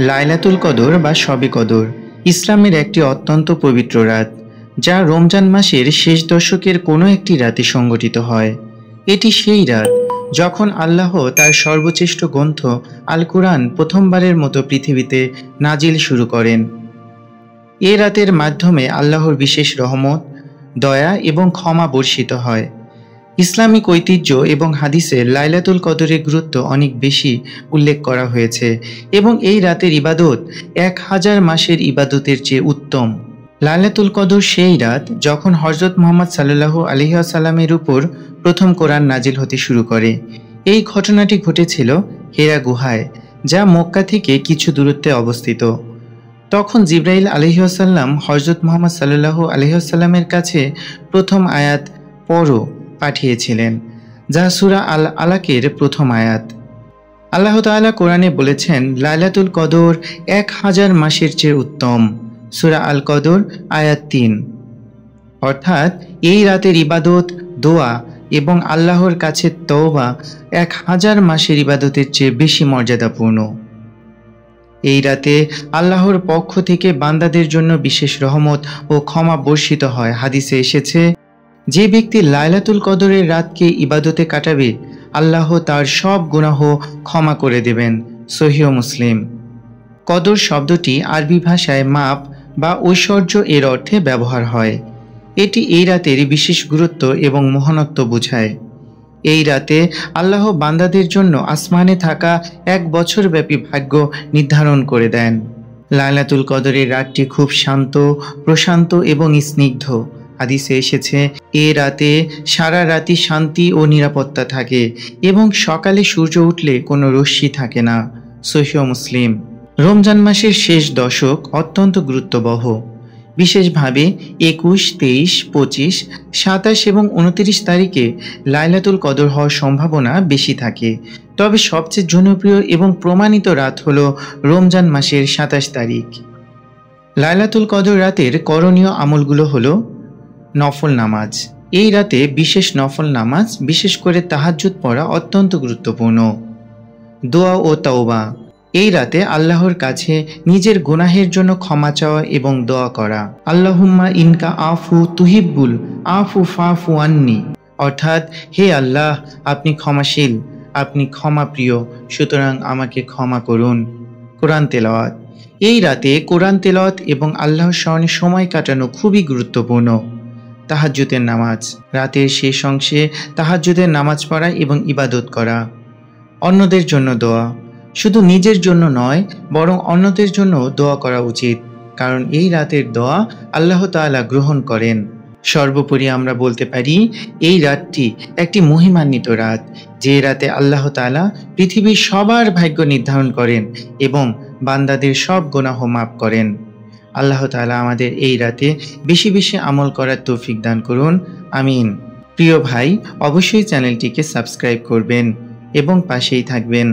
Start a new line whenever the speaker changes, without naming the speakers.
লাইলাতুল কদর বা শবে কদর ইসলামের একটি অত্যন্ত পবিত্র রাত, যা রমজান মাসের শেষ দশকের কোনো একটি রাতে সংগঠিত হয়। এটি সেই রাত যখন আল্লাহ তার সর্বশ্রেষ্ঠ গ্রন্থ আল কুরআন প্রথমবারের মতো পৃথিবীতে নাজিল শুরু করেন। এ রাতের মাধ্যমে আল্লাহর বিশেষ রহমত, দয়া এবং ক্ষমা বর্ষিত হয়। ইসলামিক ঐতিহ্য এবং হাদিসে লাইলাতুল কদরের গুরুত্ব অনেক বেশি উল্লেখ করা হয়েছে এবং এই রাতের ইবাদত 1000 মাসের ইবাদতের চেয়ে উত্তম। লাইলাতুল কদর সেই রাত যখন হযরত মুহাম্মদ সাল্লাল্লাহু আলাইহি ওয়াসাল্লামের উপর প্রথম কোরআন নাজিল হতে শুরু করে। এই ঘটনাটি ঘটেছিল হেরা গুহায়, যা মক্কা থেকে কিছু দূরত্বে অবস্থিত। তখন জিবরাইল আলাইহিস সালাম হযরত মুহাম্মদ সাল্লাল্লাহু আলাইহি ওয়াসাল্লামের কাছে প্রথম আয়াত পড়ো পাঠিয়েছিলেন, যা সূরা আল আলাকের প্রথম আয়াত। আল্লাহ তাআলা কোরআনে বলেছেন, লাইলাতুল কদর 1000 মাসের চেয়ে উত্তম। সূরা আল কদর আয়াত 3। অর্থাৎ এই রাতের ইবাদত, দোয়া এবং আল্লাহর কাছে তওবা 1000 মাসের ইবাদতের চেয়ে বেশি মর্যাদাপূর্ণ। এই রাতে আল্লাহর পক্ষ থেকে বান্দাদের জন্য বিশেষ রহমত ও ক্ষমা বর্ষিত হয়। হাদিসে এসেছে, যে ব্যক্তি লাইলাতুল কদরের রাতকে ইবাদতে কাটাবে, আল্লাহ তার সব গুনাহ ক্ষমা করে দেবেন। সহিহ মুসলিম। কদর শব্দটি আরবি ভাষায় মাপ বা ঐশ্বর্য এর অর্থে ব্যবহার হয়। এটি এই রাতের বিশেষ গুরুত্ব এবং মহানত্ব বোঝায়। এই রাতে আল্লাহ বান্দাদের জন্য আসমানে থাকা 1 বছরব্যাপী ভাগ্য নির্ধারণ করে দেন। লাইলাতুল কদরের রাতটি খুব শান্ত, প্রশান্ত এবং স্নিগ্ধ। হাদিসে এসেছে, এ রাতে সারা রাতি শান্তি ও নিরাপত্তা থাকে এবং সকালে সূর্য উঠলে কোনো রশ্মি থাকে না। সহিহ মুসলিম। রমজান মাসের শেষ দশক অত্যন্ত গুরুত্ববহ। বিশেষভাবে 21, 23, 25, 27 এবং 29 তারিখে লাইলাতুল কদর হওয়ার সম্ভাবনা বেশি থাকে। তবে সবচেয়ে জনপ্রিয় এবং প্রমাণিত রাত হল রমজান মাসের 27 তারিখ। লাইলাতুল কদর রাতের করণীয় আমলগুলো হলো নফল নামাজ। এই রাতে বিশেষ নফল নামাজ, বিশেষ করে তাহাজ্জুদ পড়া অত্যন্ত গুরুত্বপূর্ণ। দোয়া ও তাওবা। এই রাতে আল্লাহর কাছে নিজের গুনাহের জন্য ক্ষমা চাওয়া এবং দোয়া করা। আল্লাহুম্মা ইনকা আফু তুহিব্বুল আফু ফাফু আন্নি। অর্থাৎ, হে আল্লাহ, আপনি ক্ষমাশীল, আপনি ক্ষমা প্রিয়, সুতরাং আমাকে ক্ষমা করুন। কোরআন তেলাওয়াত। এই রাতে কোরআন তেলাওয়াত এবং আল্লাহর স্মরণে সময় কাটানো খুবই গুরুত্বপূর্ণ। তাহাজ্জুদের নামাজ। রাতের শেষ অংশে তাহাজ্জুদের নামাজ পড়া এবং ইবাদত করা। অন্যদের জন্য দোয়া। শুধু নিজের জন্য নয়, বরং অন্যদের জন্য দোয়া করা উচিত, কারণ এই রাতের দোয়া আল্লাহ তাআলা গ্রহণ করেন। সর্বোপরি আমরা বলতে পারি, এই রাতটি একটি মহিমান্বিত রাত, যে রাতে আল্লাহ তাআলা পৃথিবীর সবার ভাগ্য নির্ধারণ করেন এবং বান্দাদের সব গুনাহ মাফ করেন। আল্লাহ তাআলা আমাদের এই রাতে বেশি বেশি আমল করার তৌফিক দান করুন। আমিন। প্রিয় ভাই, অবশ্যই চ্যানেলটিকে সাবস্ক্রাইব করবেন এবং পাশেই থাকবেন।